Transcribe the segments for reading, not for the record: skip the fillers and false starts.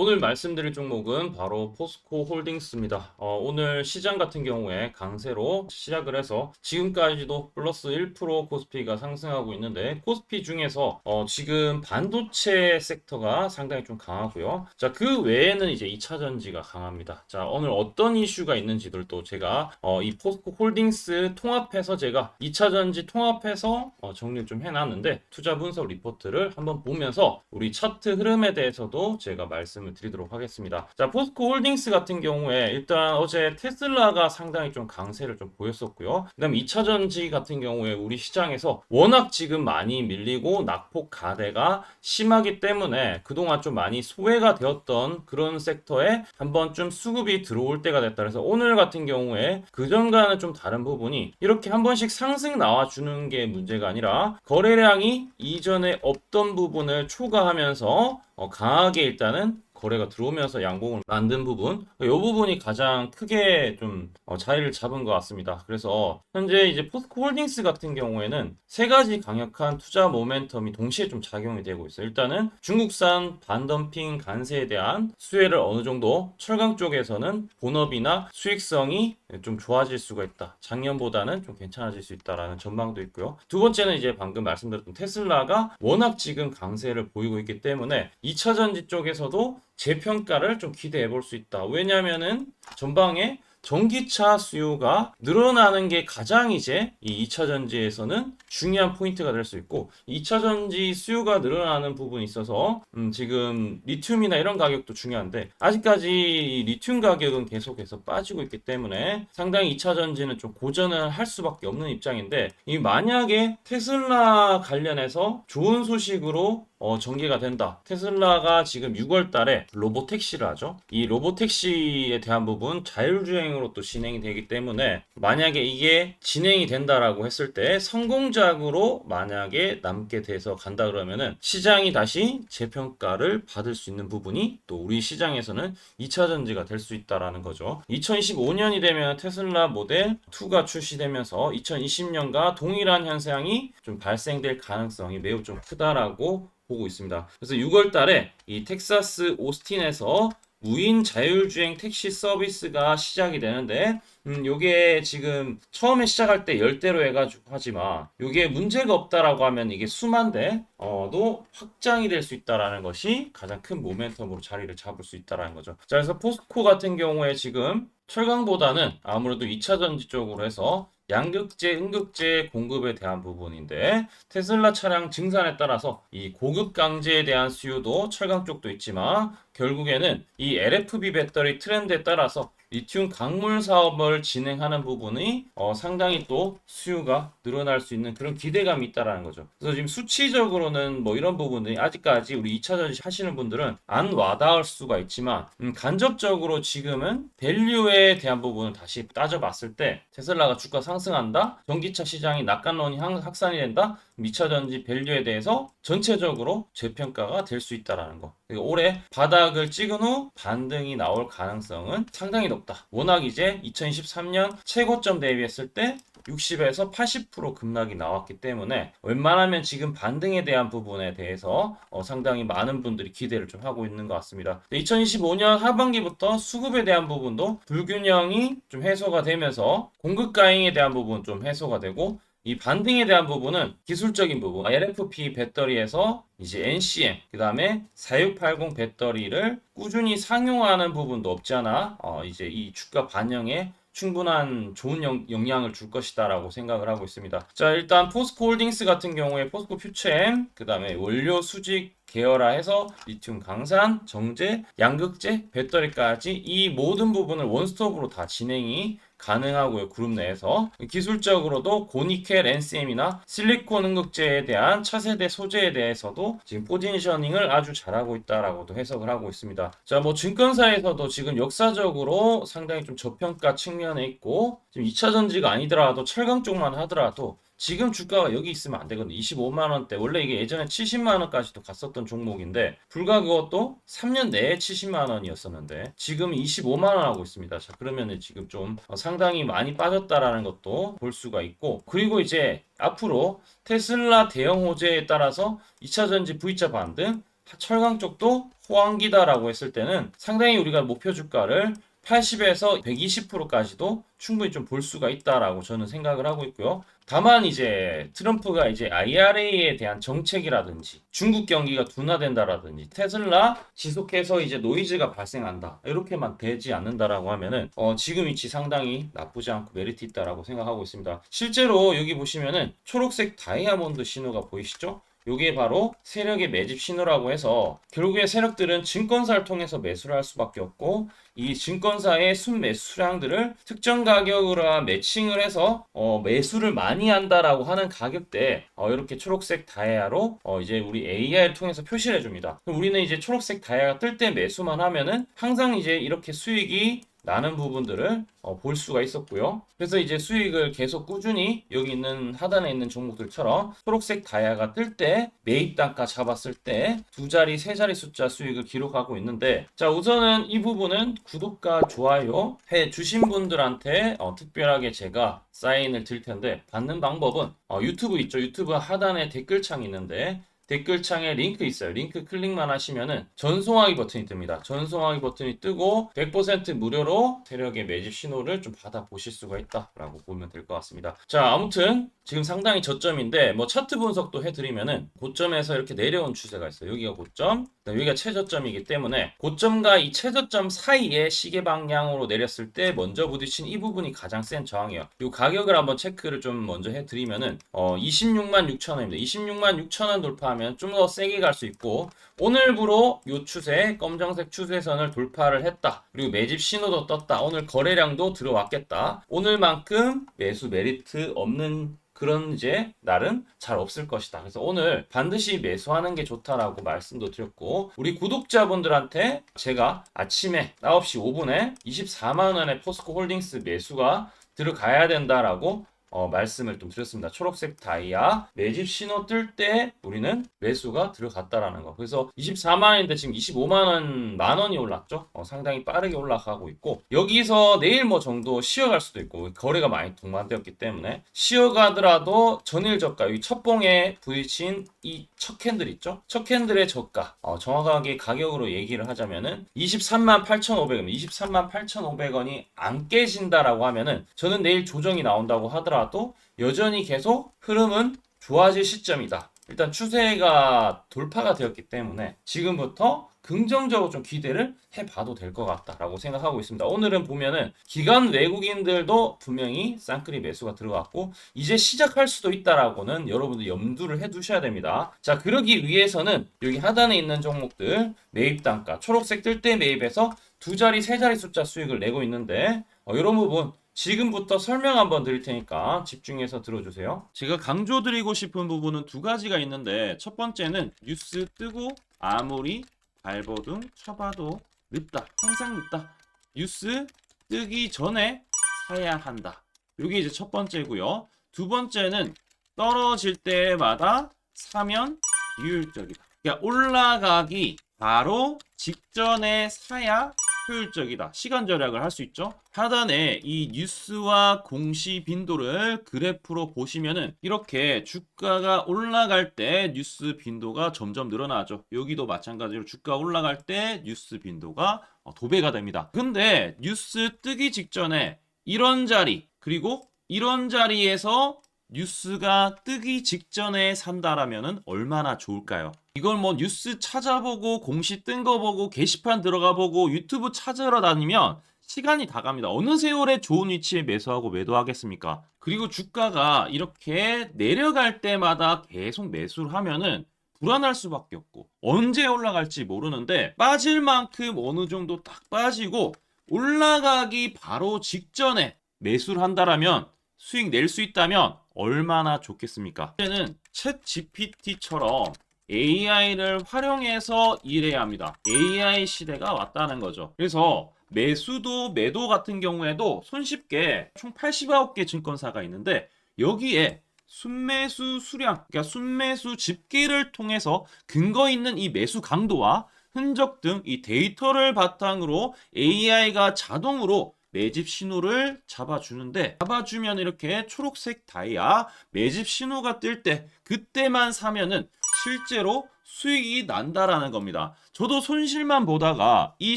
오늘 말씀드릴 종목은 바로 포스코 홀딩스입니다. 오늘 시장 같은 경우에 강세로 시작을 해서 지금까지도 플러스 1% 코스피가 상승하고 있는데 코스피 중에서 지금 반도체 섹터가 상당히 좀 강하고요. 자, 그 외에는 이제 2차 전지가 강합니다. 자, 오늘 어떤 이슈가 있는지들도 제가 이 포스코 홀딩스 통합해서 제가 2차 전지 통합해서 정리를 좀 해놨는데 투자 분석 리포트를 한번 보면서 우리 차트 흐름에 대해서도 제가 말씀을 드리도록 하겠습니다. 자, 포스코 홀딩스 같은 경우에 일단 어제 테슬라가 상당히 좀 강세를 좀 보였었고요. 그다음에 2차 전지 같은 경우에 우리 시장에서 워낙 지금 많이 밀리고 낙폭 가대가 심하기 때문에 그동안 좀 많이 소외가 되었던 그런 섹터에 한번 좀 수급이 들어올 때가 됐다. 그래서 오늘 같은 경우에 그전과는 좀 다른 부분이 이렇게 한 번씩 상승 나와주는 게 문제가 아니라 거래량이 이전에 없던 부분을 초과하면서 강하게 일단은 거래가 들어오면서 양봉을 만든 부분, 이 부분이 가장 크게 좀 자리를 잡은 것 같습니다. 그래서 현재 이제 포스코 홀딩스 같은 경우에는 세 가지 강력한 투자 모멘텀이 동시에 좀 작용이 되고 있어요. 일단은 중국산 반덤핑 관세에 대한 수혜를 어느 정도 철강 쪽에서는 본업이나 수익성이 좀 좋아질 수가 있다. 작년보다는 좀 괜찮아질 수 있다라는 전망도 있고요. 두 번째는 이제 방금 말씀드렸던 테슬라가 워낙 지금 강세를 보이고 있기 때문에 2차 전지 쪽에서도 재평가를 좀 기대해 볼 수 있다. 왜냐면은 전방에 전기차 수요가 늘어나는 게 가장 이제 이 2차 전지에서는 중요한 포인트가 될 수 있고 2차 전지 수요가 늘어나는 부분이 있어서 지금 리튬이나 이런 가격도 중요한데 아직까지 리튬 가격은 계속해서 빠지고 있기 때문에 상당히 2차 전지는 좀 고전을 할 수밖에 없는 입장인데 이 만약에 테슬라 관련해서 좋은 소식으로 전개가 된다. 테슬라가 지금 6월 달에 로보택시를 하죠. 이 로보택시에 대한 부분 자율주행으로 또 진행이 되기 때문에 만약에 이게 진행이 된다라고 했을 때 성공작으로 만약에 남게 돼서 간다 그러면은 시장이 다시 재평가를 받을 수 있는 부분이 또 우리 시장에서는 2차 전지가 될 수 있다라는 거죠. 2025년이 되면 테슬라 모델 2가 출시되면서 2020년과 동일한 현상이 좀 발생될 가능성이 매우 좀 크다라고 보고 있습니다. 그래서 6월 달에 이 텍사스 오스틴에서 무인 자율주행 택시 서비스가 시작이 되는데 요게 지금 처음에 시작할 때 10대로 해가지고 하지만 요게 문제가 없다라고 하면 이게 수만 대도 확장이 될 수 있다라는 것이 가장 큰 모멘텀으로 자리를 잡을 수 있다라는 거죠. 자, 그래서 포스코 같은 경우에 지금 철강보다는 아무래도 2차 전지 쪽으로 해서 양극재, 음극재 공급에 대한 부분인데 테슬라 차량 증산에 따라서 이 고급 강재에 대한 수요도 철강 쪽도 있지만 결국에는 이 LFP 배터리 트렌드에 따라서 리튬 광물 사업을 진행하는 부분이 상당히 또 수요가 늘어날 수 있는 그런 기대감이 있다라는 거죠. 그래서 지금 수치적으로는 뭐 이런 부분들이 아직까지 우리 2차 전지 하시는 분들은 안 와닿을 수가 있지만 간접적으로 지금은 밸류에 대한 부분을 다시 따져봤을 때 테슬라가 주가 상승한다, 전기차 시장이 낙관론이 확산이 된다, 2차 전지 밸류에 대해서 전체적으로 재평가가 될 수 있다라는 거. 올해 바닥을 찍은 후 반등이 나올 가능성은 상당히 높다. 워낙 이제 2023년 최고점 대비했을 때 60에서 80% 급락이 나왔기 때문에 웬만하면 지금 반등에 대한 부분에 대해서 상당히 많은 분들이 기대를 좀 하고 있는 것 같습니다. 2025년 하반기부터 수급에 대한 부분도 불균형이 좀 해소가 되면서 공급 과잉에 대한 부분 좀 해소가 되고 이 반등에 대한 부분은 기술적인 부분, LFP 배터리에서 이제 NCM, 그 다음에 4680 배터리를 꾸준히 상용화하는 부분도 없지 않아 이제 이 주가 반영에 충분한 좋은 영향을 줄 것이다라고 생각을 하고 있습니다. 자, 일단 포스코 홀딩스 같은 경우에 포스코 퓨처엠, 그 다음에 원료 수직 계열화해서 리튬 강산, 정제, 양극재, 배터리까지 이 모든 부분을 원스톱으로 다 진행이 가능하고요. 그룹 내에서 기술적으로도 고니켈 NCM이나 실리콘 음극재에 대한 차세대 소재에 대해서도 지금 포지셔닝을 아주 잘하고 있다라고도 해석을 하고 있습니다. 자, 뭐 증권사에서도 지금 역사적으로 상당히 좀 저평가 측면에 있고 지금 2차 전지가 아니더라도 철강 쪽만 하더라도 지금 주가가 여기 있으면 안 되거든요. 25만 원대. 원래 이게 예전에 70만 원까지도 갔었던 종목인데 불과 그것도 3년 내에 70만 원이었었는데 지금 25만 원 하고 있습니다. 자, 그러면은 지금 좀 상당히 많이 빠졌다라는 것도 볼 수가 있고 그리고 이제 앞으로 테슬라 대형 호재에 따라서 2차 전지 V자 반등 철강 쪽도 호황기다라고 했을 때는 상당히 우리가 목표 주가를 80에서 120%까지도 충분히 좀 볼 수가 있다라고 저는 생각을 하고 있고요. 다만 이제 트럼프가 이제 IRA에 대한 정책이라든지 중국 경기가 둔화된다라든지 테슬라 지속해서 이제 노이즈가 발생한다 이렇게만 되지 않는다라고 하면은 지금 위치 상당히 나쁘지 않고 메리트 있다라고 생각하고 있습니다. 실제로 여기 보시면은 초록색 다이아몬드 신호가 보이시죠? 요게 바로 세력의 매집 신호라고 해서 결국에 세력들은 증권사를 통해서 매수를 할 수밖에 없고 이 증권사의 순매수 수량들을 특정 가격으로 매칭을 해서 매수를 많이 한다라고 하는 가격대에 이렇게 초록색 다이아로 이제 우리 AI를 통해서 표시를 해줍니다. 그럼 우리는 이제 초록색 다이아가 뜰 때 매수만 하면은 항상 이제 이렇게 수익이 나는 부분들을 볼 수가 있었고요. 그래서 이제 수익을 계속 꾸준히 여기 있는 하단에 있는 종목들처럼 초록색 다이아가 뜰 때 매입 단가 잡았을 때 두 자리, 세 자리 숫자 수익을 기록하고 있는데 자 우선은 이 부분은 구독과 좋아요 해 주신 분들한테 특별하게 제가 사인을 드릴 텐데 받는 방법은 유튜브 있죠. 유튜브 하단에 댓글창이 있는데 댓글창에 링크 있어요. 링크 클릭만 하시면은 전송하기 버튼이 뜹니다. 전송하기 버튼이 뜨고 100% 무료로 세력의 매집 신호를 좀 받아보실 수가 있다라고 보면 될 것 같습니다. 자, 아무튼 지금 상당히 저점인데 뭐 차트 분석도 해드리면은 고점에서 이렇게 내려온 추세가 있어요. 여기가 고점, 여기가 최저점이기 때문에 고점과 이 최저점 사이에 시계 방향으로 내렸을 때 먼저 부딪힌 이 부분이 가장 센 저항이에요. 이 가격을 한번 체크를 좀 먼저 해드리면은 26만 6천 원입니다. 26만 6천 원 돌파하면 좀 더 세게 갈 수 있고 오늘부로 이 추세 검정색 추세선을 돌파를 했다. 그리고 매집 신호도 떴다. 오늘 거래량도 들어왔겠다. 오늘만큼 매수 메리트 없는 그런 이제 날은 잘 없을 것이다. 그래서 오늘 반드시 매수하는 게 좋다라고 말씀도 드렸고 우리 구독자분들한테 제가 아침에 9시 5분에 24만 원의 포스코 홀딩스 매수가 들어가야 된다라고 말씀을 좀 드렸습니다. 초록색 다이아 매집 신호 뜰 때 우리는 매수가 들어갔다라는 거. 그래서 24만 원인데 지금 25만 원, 만 원이 올랐죠. 상당히 빠르게 올라가고 있고 여기서 내일 뭐 정도 쉬어갈 수도 있고 거래가 많이 동반되었기 때문에 쉬어가더라도 전일 저가 여기 첫봉에 부딪힌 이 첫 캔들 있죠. 첫 캔들의 저가 정확하게 가격으로 얘기를 하자면은 23만 8,500원, 23만 8,500원이 안 깨진다라고 하면은 저는 내일 조정이 나온다고 하더라도 여전히 계속 흐름은 좋아질 시점이다. 일단 추세가 돌파가 되었기 때문에 지금부터 긍정적으로 좀 기대를 해봐도 될 것 같다라고 생각하고 있습니다. 오늘은 보면은 기관 외국인들도 분명히 쌍끌이 매수가 들어갔고 이제 시작할 수도 있다라고는 여러분들 염두를 해두셔야 됩니다. 자, 그러기 위해서는 여기 하단에 있는 종목들 매입 단가 초록색 뜰 때 매입해서 두 자리, 세 자리 숫자 수익을 내고 있는데 이런 부분 지금부터 설명 한번 드릴 테니까 집중해서 들어주세요. 제가 강조드리고 싶은 부분은 두 가지가 있는데 첫 번째는 뉴스 뜨고 아무리 밟아도 쳐봐도 늦다. 항상 늦다. 뉴스 뜨기 전에 사야 한다. 이게 이제 첫 번째고요. 두 번째는 떨어질 때마다 사면 비효율적이다. 그러니까 올라가기 바로 직전에 사야 효율적이다. 시간 절약을 할 수 있죠. 하단에 이 뉴스와 공시 빈도를 그래프로 보시면은 이렇게 주가가 올라갈 때 뉴스 빈도가 점점 늘어나죠. 여기도 마찬가지로 주가 올라갈 때 뉴스 빈도가 도배가 됩니다. 근데 뉴스 뜨기 직전에 이런 자리 그리고 이런 자리에서 뉴스가 뜨기 직전에 산다라면은 얼마나 좋을까요? 이걸 뭐 뉴스 찾아보고 공시 뜬 거 보고 게시판 들어가 보고 유튜브 찾으러 다니면 시간이 다 갑니다. 어느 세월에 좋은 위치에 매수하고 매도하겠습니까? 그리고 주가가 이렇게 내려갈 때마다 계속 매수를 하면은 불안할 수밖에 없고 언제 올라갈지 모르는데 빠질 만큼 어느 정도 딱 빠지고 올라가기 바로 직전에 매수를 한다라면 수익 낼 수 있다면 얼마나 좋겠습니까? 이제는 챗 GPT처럼 AI를 활용해서 일해야 합니다. AI 시대가 왔다는 거죠. 그래서 매수도 매도 같은 경우에도 손쉽게 총 89개 증권사가 있는데 여기에 순매수 수량, 그러니까 순매수 집계를 통해서 근거 있는 이 매수 강도와 흔적 등 이 데이터를 바탕으로 AI가 자동으로 매집 신호를 잡아주는데 잡아주면 이렇게 초록색 다이아 매집 신호가 뜰 때 그때만 사면은 실제로 수익이 난다라는 겁니다. 저도 손실만 보다가 이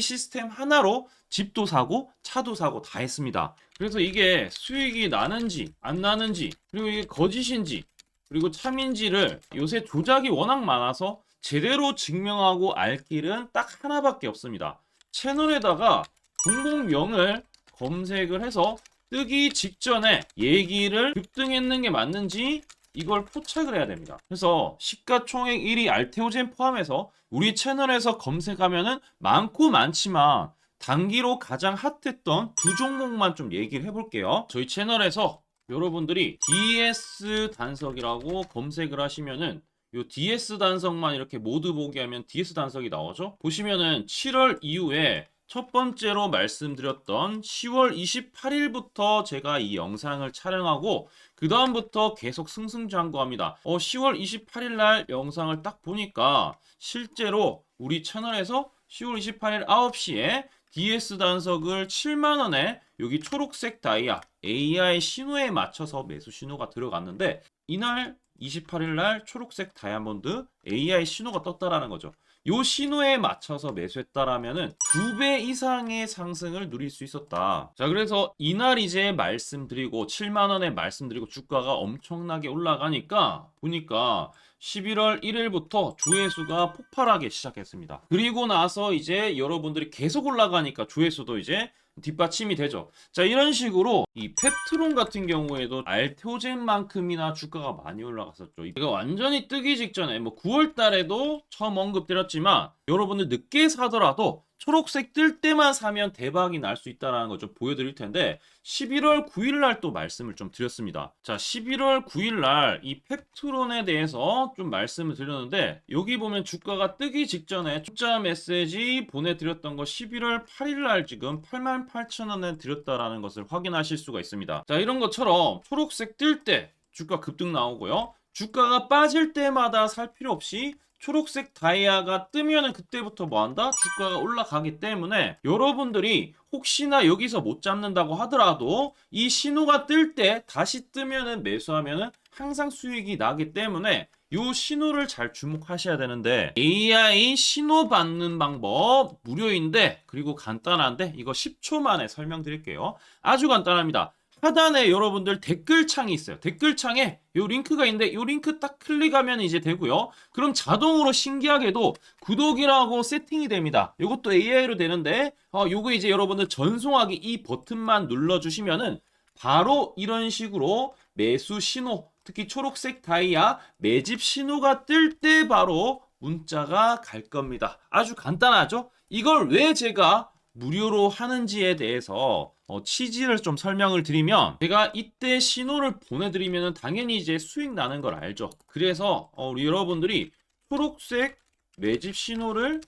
시스템 하나로 집도 사고 차도 사고 다 했습니다. 그래서 이게 수익이 나는지 안 나는지, 그리고 이게 거짓인지 그리고 참인지를 요새 조작이 워낙 많아서 제대로 증명하고 알 길은 딱 하나밖에 없습니다. 채널에다가 종목명을 검색을 해서 뜨기 직전에 얘기를 급등했는 게 맞는지 이걸 포착을 해야 됩니다. 그래서 시가총액 1위 알테오젠 포함해서 우리 채널에서 검색하면은 많고 많지만 단기로 가장 핫했던 두 종목만 좀 얘기를 해볼게요. 저희 채널에서 여러분들이 DS 단석이라고 검색을 하시면은 요 DS 단석만 이렇게 모두 보기 하면 DS 단석이 나오죠. 보시면은 7월 이후에 첫 번째로 말씀드렸던 10월 28일부터 제가 이 영상을 촬영하고 그 다음부터 계속 승승장구합니다. 10월 28일 날 영상을 딱 보니까 실제로 우리 채널에서 10월 28일 9시에 DS 단석을 7만원에 여기 초록색 다이아 AI 신호에 맞춰서 매수 신호가 들어갔는데 이날 28일 날 초록색 다이아몬드 AI 신호가 떴다라는 거죠. 요 신호에 맞춰서 매수했다라면은 2배 이상의 상승을 누릴 수 있었다. 자, 그래서 이날 이제 말씀드리고 7만 원에 말씀드리고 주가가 엄청나게 올라가니까 보니까 11월 1일부터 조회수가 폭발하기 시작했습니다. 그리고 나서 이제 여러분들이 계속 올라가니까 조회수도 이제 뒷받침이 되죠. 자, 이런 식으로 이 펩트론 같은 경우에도 알테오젠만큼이나 주가가 많이 올라갔었죠. 이거 완전히 뜨기 직전에 뭐 9월 달에도 처음 언급드렸지만 여러분들 늦게 사더라도 초록색 뜰 때만 사면 대박이 날 수 있다는 거 좀 보여드릴 텐데 11월 9일 날 또 말씀을 좀 드렸습니다. 자, 11월 9일 날 이 펩트론에 대해서 좀 말씀을 드렸는데 여기 보면 주가가 뜨기 직전에 투자 메시지 보내드렸던 거 11월 8일 날 지금 88,000원에 드렸다라는 것을 확인하실 수가 있습니다. 자, 이런 것처럼 초록색 뜰 때 주가 급등 나오고요. 주가가 빠질 때마다 살 필요 없이 초록색 다이아가 뜨면은 그때부터 뭐한다? 주가가 올라가기 때문에 여러분들이 혹시나 여기서 못 잡는다고 하더라도 이 신호가 뜰 때 다시 뜨면은 매수하면은 항상 수익이 나기 때문에 요 신호를 잘 주목하셔야 되는데 AI 신호 받는 방법 무료인데 그리고 간단한데 이거 10초 만에 설명드릴게요. 아주 간단합니다. 하단에 여러분들 댓글창이 있어요. 댓글창에 요 링크가 있는데 요 링크 딱 클릭하면 이제 되고요. 그럼 자동으로 신기하게도 구독이라고 세팅이 됩니다. 요것도 AI로 되는데 요거 이제 여러분들 전송하기 이 버튼만 눌러주시면은 바로 이런 식으로 매수 신호, 특히 초록색 다이아 매집 신호가 뜰 때 바로 문자가 갈 겁니다. 아주 간단하죠? 이걸 왜 제가 무료로 하는지에 대해서 취지를 좀 설명을 드리면 제가 이때 신호를 보내드리면 당연히 이제 수익 나는 걸 알죠. 그래서 우리 여러분들이 초록색 매집 신호를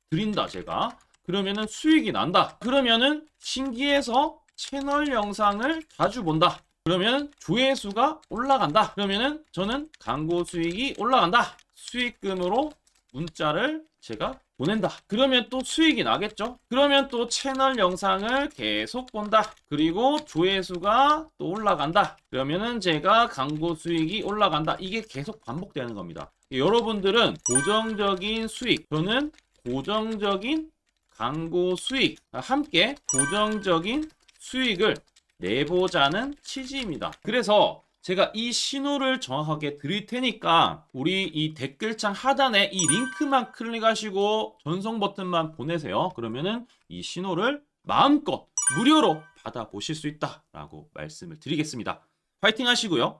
드린다 제가 그러면은 수익이 난다. 그러면은 신기해서 채널 영상을 자주 본다. 그러면 조회수가 올라간다. 그러면은 저는 광고 수익이 올라간다. 수익금으로 문자를 제가 보낸다. 그러면 또 수익이 나겠죠? 그러면 또 채널 영상을 계속 본다. 그리고 조회수가 또 올라간다. 그러면은 제가 광고 수익이 올라간다. 이게 계속 반복되는 겁니다. 여러분들은 고정적인 수익, 저는 고정적인 광고 수익, 함께 고정적인 수익을 내보자는 취지입니다. 그래서 제가 이 신호를 정확하게 드릴 테니까 우리 이 댓글창 하단에 이 링크만 클릭하시고 전송 버튼만 보내세요. 그러면은 이 신호를 마음껏 무료로 받아보실 수 있다라고 말씀을 드리겠습니다. 파이팅 하시고요.